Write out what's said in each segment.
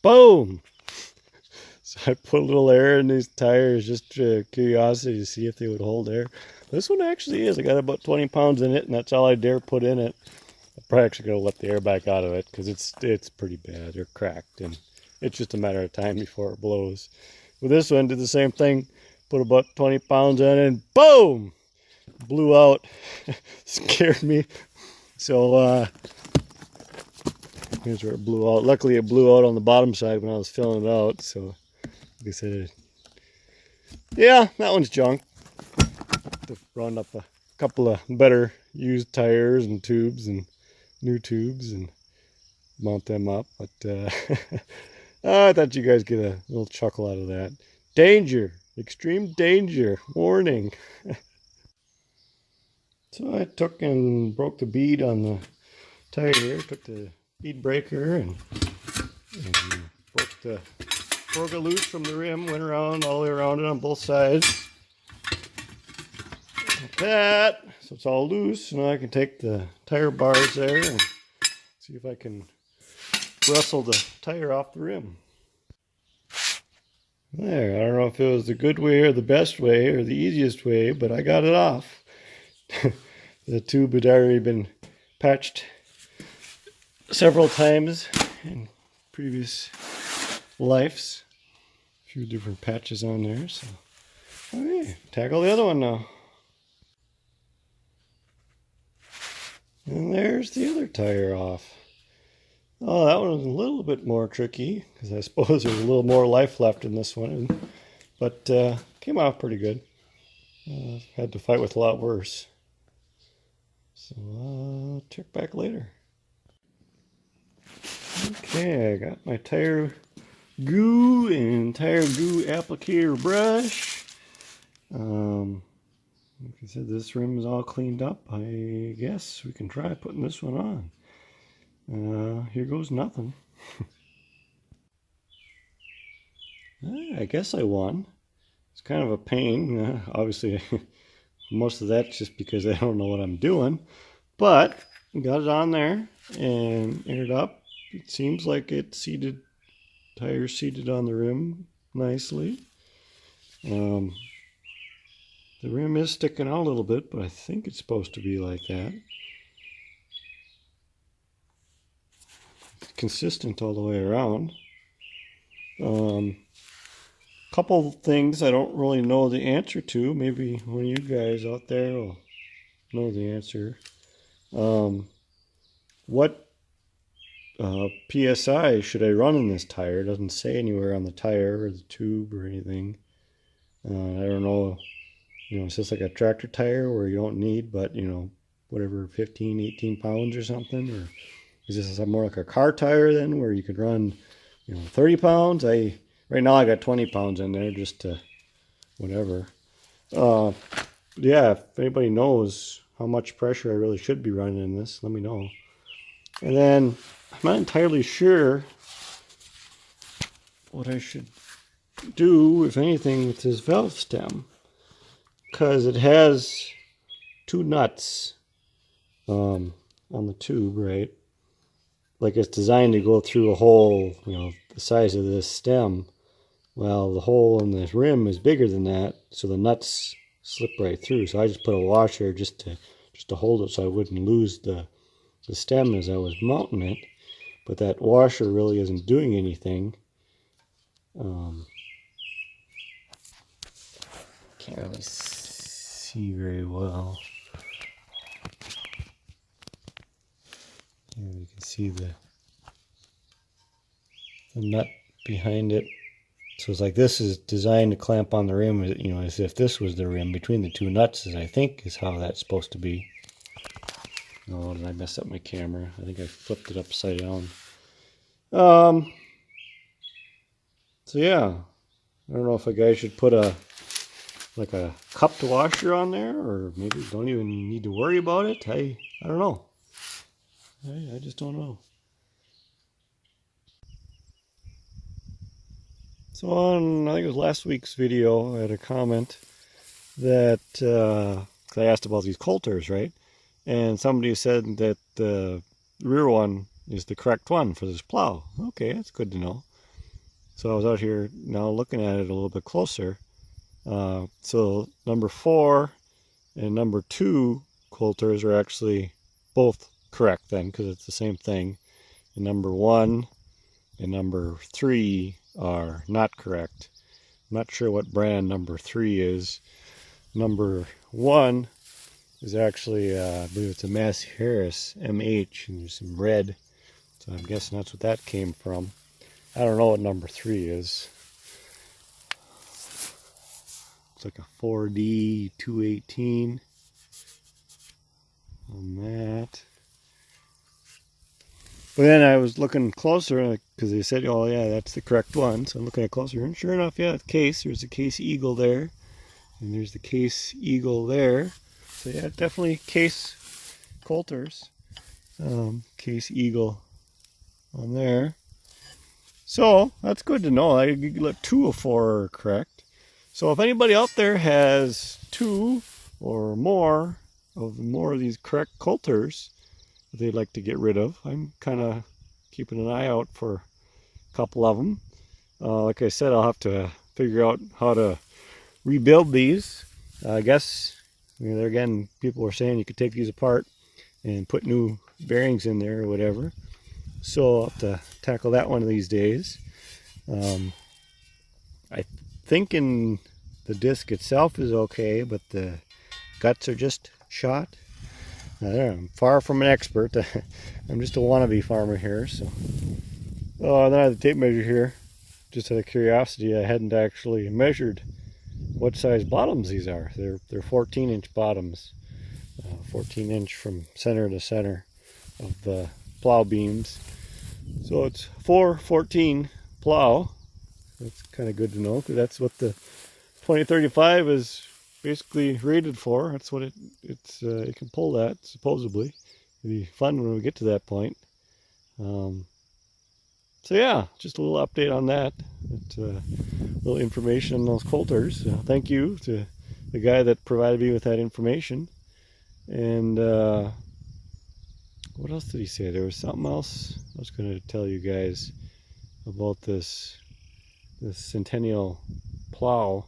boom. So I put a little air in these tires, just curiosity to see if they would hold air. This one actually is. I got about 20 pounds in it, and that's all I dare put in it. I'm probably actually going to let the air back out of it because it's pretty bad. They're cracked, and it's just a matter of time before it blows. With this one, did the same thing. Put about 20 pounds in it, and boom! Blew out. Scared me. So, here's where it blew out. Luckily, it blew out on the bottom side when I was filling it out. So, like I said, yeah, that one's junk. To round up a couple of better used tires and tubes and new tubes and mount them up. But I thought you guys get a little chuckle out of that. Danger, extreme danger, warning. So I took and broke the bead on the tire here. Took the bead breaker and broke it loose from the rim. Went around all the way around it on both sides. Like that. So it's all loose. Now I can take the tire bars there and see if I can wrestle the tire off the rim. There. I don't know if it was the good way or the best way or the easiest way, but I got it off. The tube had already been patched several times in previous lives. A few different patches on there. So, okay, tackle the other one now. And there's the other tire off. Oh, that one was a little bit more tricky because I suppose there's a little more life left in this one, but came off pretty good. Had to fight with a lot worse. So I'll check back later. Okay, I got my tire goo and tire goo applicator brush. Like I said, this rim is all cleaned up. I guess we can try putting this one on. Here goes nothing. I guess I won. It's kind of a pain. Obviously, most of that's just because I don't know what I'm doing. But got it on there and aired up. It seems like it seated, tire seated on the rim nicely. The rim is sticking out a little bit, but I think it's supposed to be like that. It's consistent all the way around. Couple things I don't really know the answer to. Maybe one of you guys out there will know the answer. What PSI should I run in this tire? It doesn't say anywhere on the tire or the tube or anything. I don't know. You know, it's just like a tractor tire where you don't need, but you know, whatever, 15, 18 pounds or something. Or is this more like a car tire then, where you could run, you know, 30 pounds? Right now I got 20 pounds in there, just to whatever. Yeah, if anybody knows how much pressure I really should be running in this, let me know. And then I'm not entirely sure what I should do, if anything, with this valve stem, because it has two nuts on the tube, right? Like it's designed to go through a hole, you know, the size of this stem. Well, the hole in the rim is bigger than that, so the nuts slip right through. So I just put a washer just to hold it so I wouldn't lose the stem as I was mounting it. But that washer really isn't doing anything. Can't really see very well. Here you can see the nut behind it. So it's like this is designed to clamp on the rim, you know, as if this was the rim between the two nuts, as I think is how that's supposed to be. Oh, did I mess up my camera? I think I flipped it upside down. So yeah, I don't know if a guy should put a cupped washer on there, or maybe don't even need to worry about it. I don't know. I just don't know. So on, I think it was last week's video, I had a comment that, cause I asked about these coulters, right? And somebody said that the rear one is the correct one for this plow. Okay, that's good to know. So I was out here now looking at it a little bit closer. So number 4 and number 2 coulters are actually both correct then, because it's the same thing. And number 1 and number 3 are not correct. I'm not sure what brand number 3 is. Number 1 is actually, I believe it's a Massey Harris MH, and there's some red. So I'm guessing that's what that came from. I don't know what number 3 is. It's like a 4D 218 on that. But then I was looking closer because they said, oh yeah, that's the correct one. So I'm looking at closer, and sure enough, yeah, the case. There's the Case Eagle there, and there's the Case Eagle there. So yeah, definitely Case coulters. Case Eagle on there. So that's good to know. I let 2 of 4 are correct. So if anybody out there has 2 or more of these correct coulters that they'd like to get rid of, I'm kind of keeping an eye out for a couple of them. Like I said, I'll have to figure out how to rebuild these. I guess, there again, people were saying you could take these apart and put new bearings in there or whatever. So I'll have to tackle that one of these days. I think the disc itself is okay, but the guts are just shot. I'm far from an expert. I'm just a wannabe farmer here. So, then I have the tape measure here. Just out of curiosity, I hadn't actually measured what size bottoms these are. They're 14-inch bottoms, 14-inch from center to center of the plow beams. So it's 414 plow. That's kind of good to know, because that's what the 2035 is basically rated for. That's what it can pull that, supposedly. It'll be fun when we get to that point. So yeah, just a little update on that. A little information on those coulters. Thank you to the guy that provided me with that information. And what else did he say? There was something else I was going to tell you guys about this Centennial plow.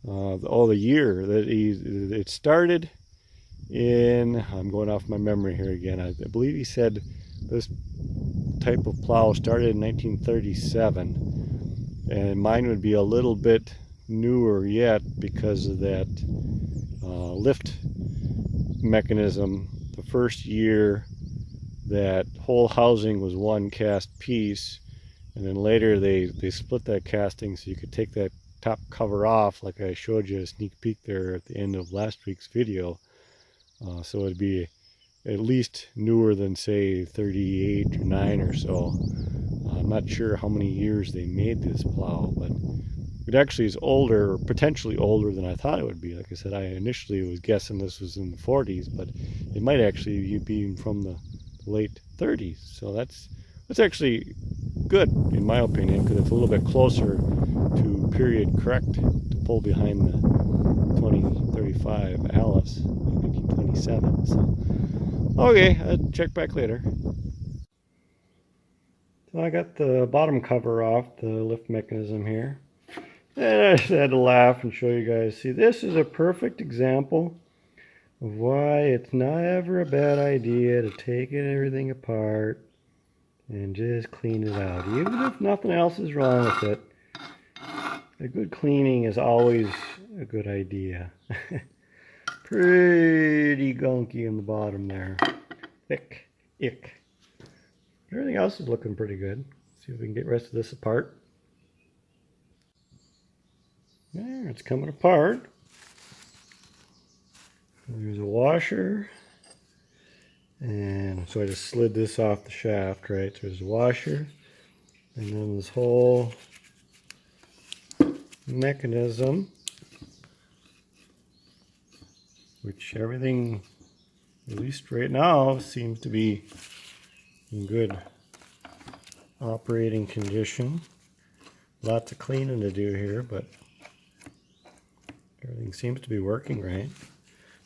The year that it started in, I'm going off my memory here again. I believe he said this type of plow started in 1937, and mine would be a little bit newer yet because of that lift mechanism. The first year, that whole housing was one cast piece, and then later they split that casting so you could take that top cover off, like I showed you a sneak peek there at the end of last week's video. So it'd be at least newer than, say, 38 or 9 or so. I'm not sure how many years they made this plow, but it actually is older, potentially older than I thought it would be. Like I said, I initially was guessing this was in the 40s, but it might actually be from the late 30s. So that's actually good, in my opinion, because it's a little bit closer to period correct to pull behind the 2035 Alice in 1927. So, okay, I'll check back later. So I got the bottom cover off the lift mechanism here. And I just had to laugh and show you guys. See, this is a perfect example of why it's never a bad idea to take everything apart and just clean it out. Even if nothing else is wrong with it, a good cleaning is always a good idea. Pretty gunky in the bottom there. Thick. Ick. Everything else is looking pretty good. See if we can get the rest of this apart. There, it's coming apart. There's a washer. And so I just slid this off the shaft, right? So there's a washer. And then this whole mechanism, which everything, at least right now, seems to be in good operating condition. Lots of cleaning to do here, but everything seems to be working right.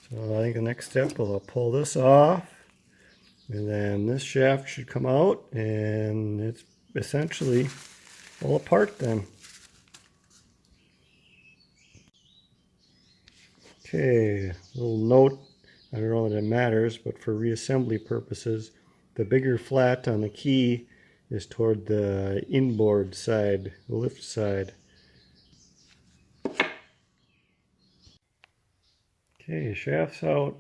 So I think the next step will pull this off, and then this shaft should come out, and it's essentially all apart then. Okay, little note, I don't know that it matters, but for reassembly purposes, the bigger flat on the key is toward the inboard side, the lift side. Okay, shaft's out.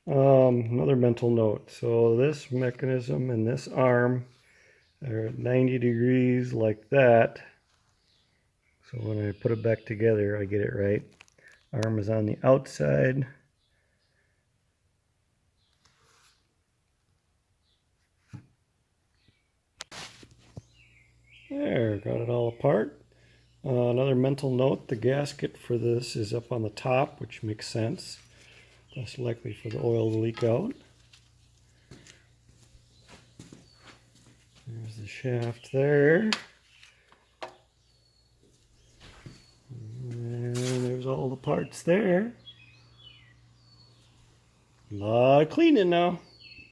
Another mental note. So this mechanism and this arm are at 90 degrees like that. So when I put it back together, I get it right. Arm is on the outside. There, got it all apart. Another mental note, the gasket for this is up on the top, which makes sense. Less likely for the oil to leak out. There's the shaft there. And there's all the parts there. A lot of cleaning now.